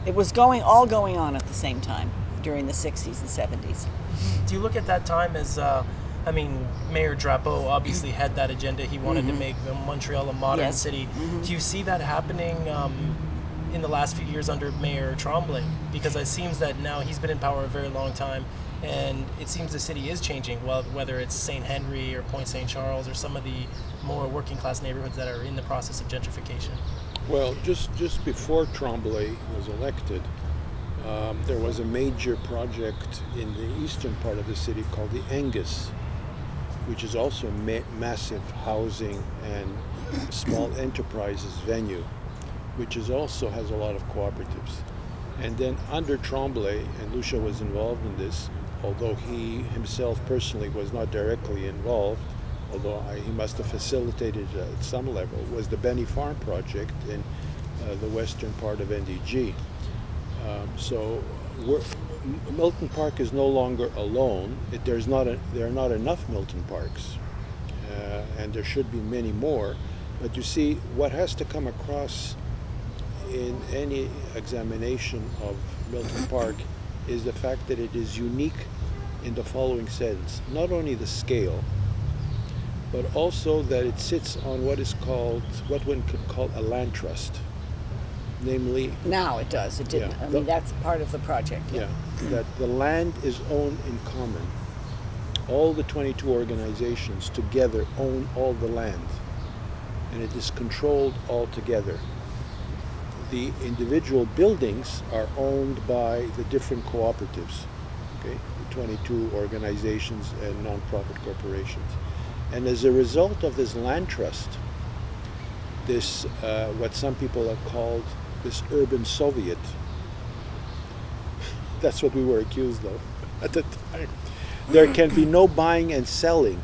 It was all going on at the same time during the 60s and 70s. Do you look at that time as, I mean, Mayor Drapeau obviously had that agenda. He wanted to make Montreal a modern city. Do you see that happening in the last few years under Mayor Tremblay? Because it seems that now he's been in power a very long time, and it seems the city is changing, well, whether it's St. Henry or Point St. Charles or some of the more working class neighborhoods that are in the process of gentrification. Well, just before Tremblay was elected, there was a major project in the eastern part of the city called the Angus, which is also a massive housing and small enterprises venue, which also has a lot of cooperatives. And then under Tremblay, and Lucia was involved in this, although he himself personally was not directly involved, although he must have facilitated at some level, was the Benny Farm project in the western part of NDG. So Milton Park is no longer alone. There are not enough Milton Parks, and there should be many more. But you see, what has to come across in any examination of Milton Park is the fact that it is unique in the following sense: not only the scale, but also that it sits on what one could call a land trust. Namely, now it does. It didn't. I mean, that's part of the project. Yeah, that the land is owned in common. All the 22 organizations together own all the land, and it is controlled all together. The individual buildings are owned by the different cooperatives, okay, the 22 organizations and non-profit corporations. And as a result of this land trust, this, what some people have called this urban Soviet, that's what we were accused of at the time. There can be no buying and selling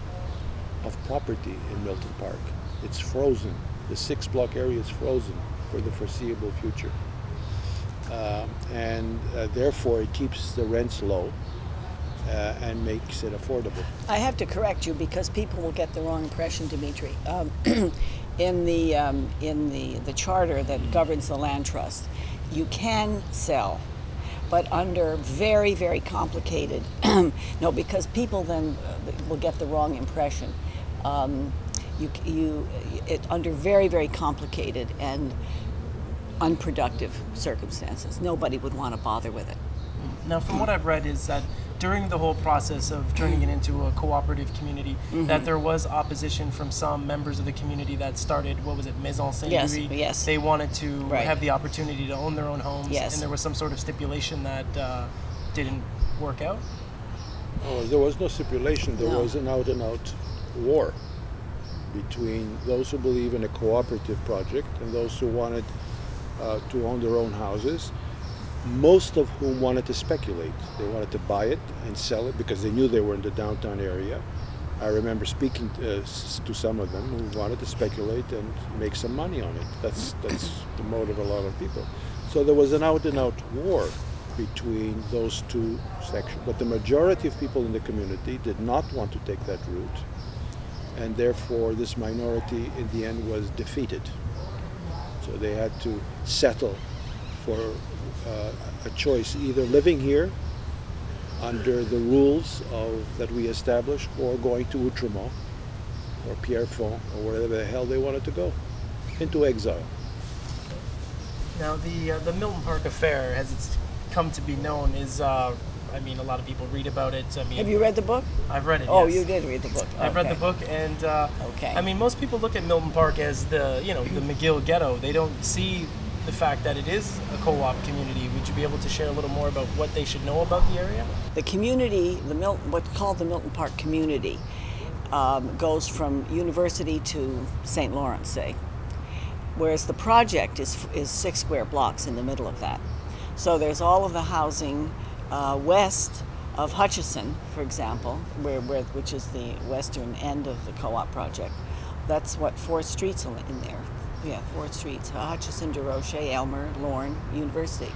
of property in Milton Park. It's frozen. The 6-block area is frozen for the foreseeable future. Therefore it keeps the rents low and makes it affordable. I have to correct you because people will get the wrong impression, Dimitri. In the charter that governs the land trust, you can sell, but under very, very complicated, no, because people then will get the wrong impression. Under very, very complicated and unproductive circumstances. Nobody would want to bother with it. Now, from what I've read is that during the whole process of turning it into a cooperative community, that there was opposition from some members of the community that started, what was it, Maison Saint-Louis? Yes. They wanted to have the opportunity to own their own homes, yes. And there was some sort of stipulation that didn't work out? Oh, there was no stipulation. There was an out-and-out war between those who believe in a cooperative project and those who wanted to own their own houses, most of whom wanted to speculate. They wanted to buy it and sell it because they knew they were in the downtown area. I remember speaking to some of them who wanted to speculate and make some money on it. That's the motive of a lot of people. So there was an out-and-out war between those two sections. But the majority of people in the community did not want to take that route, and therefore this minority in the end was defeated. So they had to settle for a choice, either living here under the rules that we established, or going to Outremont or Pierrefonds or wherever the hell they wanted to go, into exile. Now the Milton Park Affair, as it's come to be known, is I mean, a lot of people read about it. I mean, have you read the book? I've read it. Oh, yes. You did read the book. I've read the book, and I mean, most people look at Milton Park as the McGill ghetto. They don't see the fact that it is a co-op community. Would you be able to share a little more about what they should know about the area? The community, what's called the Milton Park community, goes from University to St. Lawrence, say, whereas the project is 6 square blocks in the middle of that. So there's all of the housing west of Hutchison, for example, which is the western end of the co-op project. That's what 4 streets in there. Yeah, 4 streets: Hutchison, Desrochers, Elmer, Lorne, University.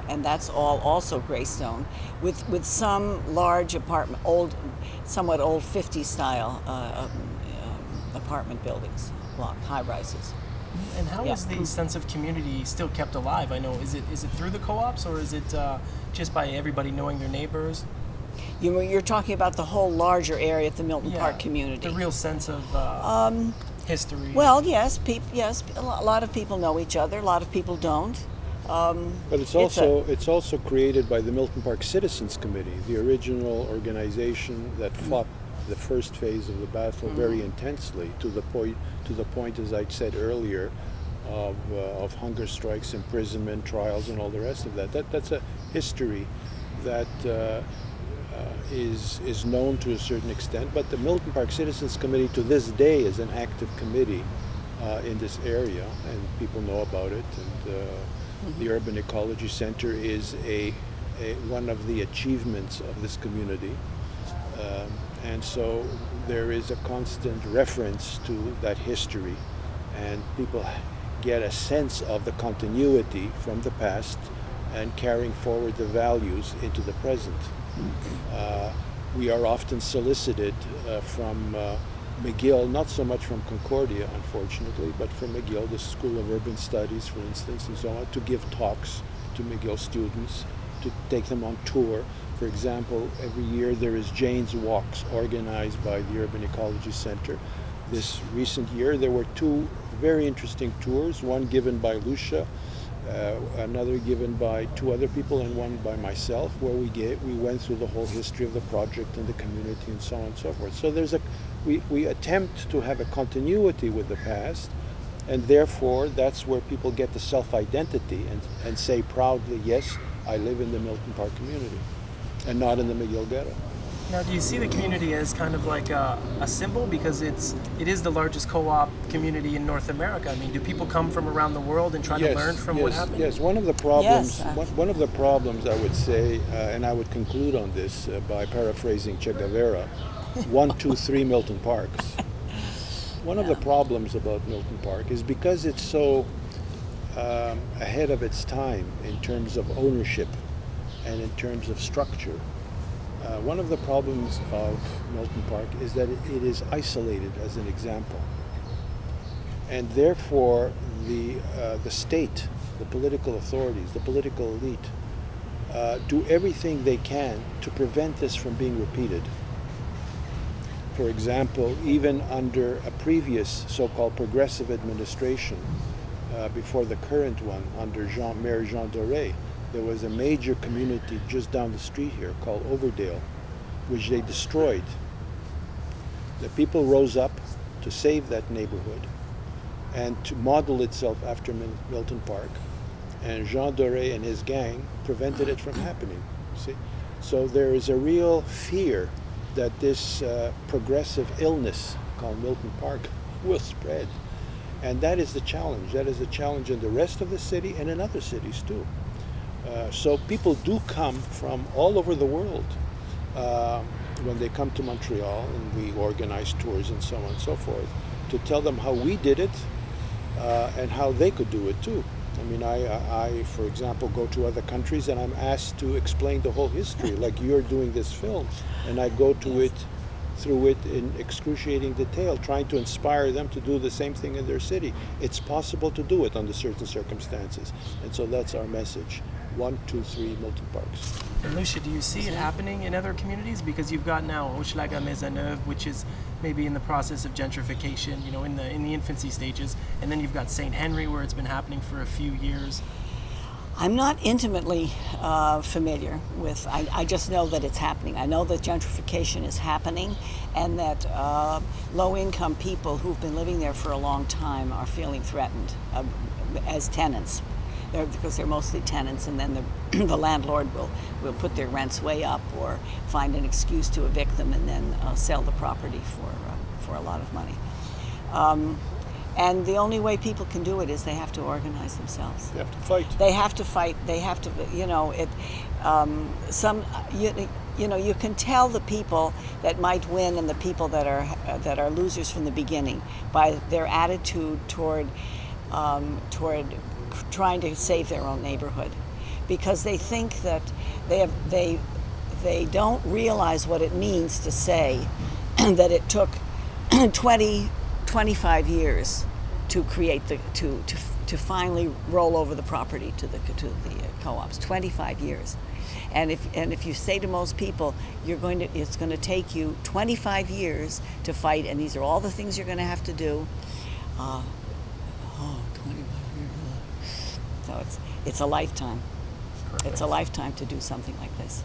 And that's all also greystone, with some large apartment, somewhat old 50s style apartment buildings, high rises. And how is the sense of community still kept alive? I know, is it through the co-ops, or is it just by everybody knowing their neighbors? You're talking about the whole larger area of the Milton Park community. The real sense of history. Well, yes, a lot of people know each other. A lot of people don't. But it's also created by the Milton Park Citizens Committee, the original organization that fought the first phase of the battle very intensely, to the point, as I said earlier, of hunger strikes, imprisonment, trials, and all the rest of that. That's a history that is known to a certain extent. But the Milton Park Citizens Committee to this day is an active committee in this area, and people know about it. And the Urban Ecology Center is one of the achievements of this community. And so there is a constant reference to that history, and people get a sense of the continuity from the past and carrying forward the values into the present. We are often solicited from McGill, not so much from Concordia, unfortunately, but from McGill, the School of Urban Studies, for instance, and so on, to give talks to McGill students, to take them on tour. For example, every year there is Jane's Walks organized by the Urban Ecology Center. This recent year there were two very interesting tours, one given by Lucia, another given by two other people, and one by myself, where we went through the whole history of the project and the community and so on and so forth. So we attempt to have a continuity with the past, and therefore that's where people get the self-identity and say proudly, yes, I live in the Milton Park community and not in the McGill ghetto. Now, do you see the community as kind of like a symbol, because it is the largest co-op community in North America? I mean, do people come from around the world and try to learn from what happened? Yes, one of the problems I would say, and I would conclude on this by paraphrasing Che Guevara, 1, 2, 3 Milton Parks. One of the problems about Milton Park is because it's so ahead of its time in terms of ownership and in terms of structure. One of the problems of Milton Park is that it is isolated, as an example. And therefore, the state, the political authorities, the political elite, do everything they can to prevent this from being repeated. For example, even under a previous so-called progressive administration, before the current one, under Mayor Jean Doré, there was a major community just down the street here called Overdale, which they destroyed. The people rose up to save that neighborhood and to model itself after Milton Park. And Jean Doré and his gang prevented it from happening. See? So there is a real fear that this progressive illness called Milton Park will spread. And that is the challenge. That is the challenge in the rest of the city and in other cities too. So people do come from all over the world when they come to Montreal, and we organize tours and so on and so forth, to tell them how we did it and how they could do it too. I mean, I, for example, go to other countries and I'm asked to explain the whole history, like you're doing this film, and I go to it, through it in excruciating detail, trying to inspire them to do the same thing in their city. It's possible to do it under certain circumstances, and so that's our message. 1, 2, 3 Milton Parks. And Lucia, do you see it happening in other communities? Because you've got now Hochelaga Maisonneuve, which is maybe in the process of gentrification, you know, in the infancy stages, and then you've got St. Henry, where it's been happening for a few years. I'm not intimately familiar with, I just know that it's happening. I know that gentrification is happening, and that low-income people who've been living there for a long time are feeling threatened as tenants. Because they're mostly tenants, and then the landlord will put their rents way up or find an excuse to evict them and then sell the property for a lot of money. And the only way people can do it is they have to organize themselves. They have to fight. They have to fight. They have to, you know, you can tell the people that might win and the people that are losers from the beginning by their attitude toward trying to save their own neighborhood, because they think that they don't realize what it means to say that it took 25 years to create to finally roll over the property to the co-ops. 25 years. And if you say to most people, it's going to take you 25 years to fight, and these are all the things you're going to have to do. 25 years. So it's a lifetime. It's a lifetime to do something like this.